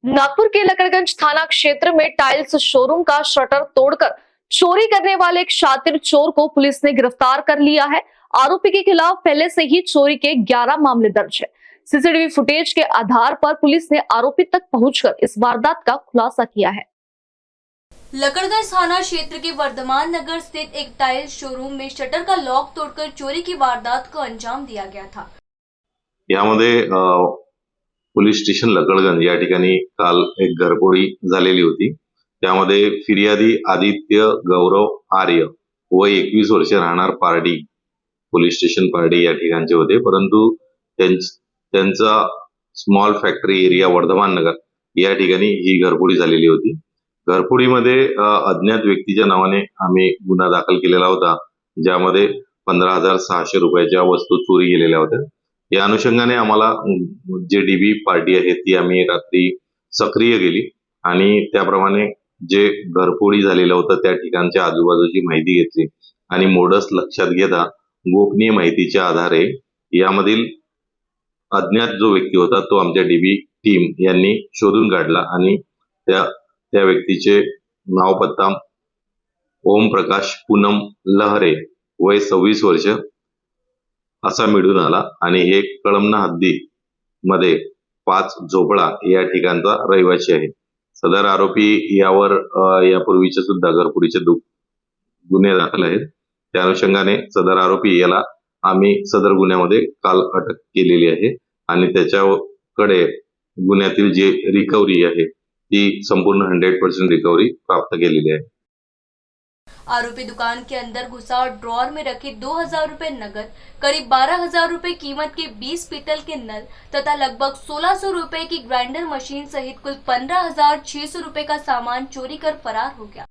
नागपुर के लकड़गंज थाना क्षेत्र में टाइल्स शोरूम का शटर तोड़कर चोरी करने वाले एक शातिर चोर को पुलिस ने गिरफ्तार कर लिया है। आरोपी के खिलाफ पहले से ही चोरी के 11 मामले दर्ज है। सीसीटीवी फुटेज के आधार पर पुलिस ने आरोपी तक पहुंचकर इस वारदात का खुलासा किया है। लकड़गंज थाना क्षेत्र के वर्धमान नगर स्थित एक टाइल्स शोरूम में शटर का लॉक तोड़कर चोरी की वारदात को अंजाम दिया गया था। यामध्ये पोलीस स्टेशन लकड़गंज या ठिकाणी काल एक घरफोडी झालेली होती। त्यामध्ये फिर्यादी आदित्य गौरव आर्य वय 21 वर्ष राहणार पारडी पोलीस स्टेशन पारडी या ठिकाणचे होते, परंतु त्यांचा स्मॉल फॅक्टरी एरिया वर्धमान नगर या ठिकाणी ही घरफोडी झालेली होती। घरफोडीमध्ये अज्ञात व्यक्तीच्या नावाने आम्ही गुन्हा दाखल केलेला होता, ज्यामध्ये 15,600 रुपयाच्या वस्तू चोरी गेलेल्या होत्या। या अनुषंगाने आम्हाला जे डीबी पार्टी आहे ती आम्ही रात्री सक्रिय केली आणि त्याप्रमाणे जे घरफोडी झालेलं होतं त्या ठिकाणच्या आजूबाजूची माहिती घेतली आणि मोडस लक्षात घेता गोपनीय माहितीच्या आधारे यामधील अज्ञात जो व्यक्ती होता तो आमच्या डीबी टीम यांनी शोधून काढला आणि त्या व्यक्तीचे नाव पत्ता ओम प्रकाश पूनम लहरे वय 26 वर्ष असा मिळून आला आणि हे कळमना हद्दी मध्ये 5 झोपडा या ठिकाणचा रहिवासी आहे। सदर आरोपी यावर यापूर्वीचे सुद्धा घरफोडीचे गुन्हे दाखल आहेत। त्या अनुषंगाने सदर आरोपी याला आम्ही सदर गुन्ह्यामध्ये काल अटक केलेली आहे आणि त्याच्याकडे गुन्ह्यातील जे रिकव्हरी आहे ती संपूर्ण 100% रिकव्हरी प्राप्त केलेली आहे। आरोपी दुकान के अंदर घुसा और ड्रॉर में रखे 2,000 रुपए नगद, करीब 12,000 रुपए कीमत के 20 पीतल के नल तथा लगभग 1,600 रुपए की ग्राइंडर मशीन सहित कुल 15,600 रुपए का सामान चोरी कर फरार हो गया।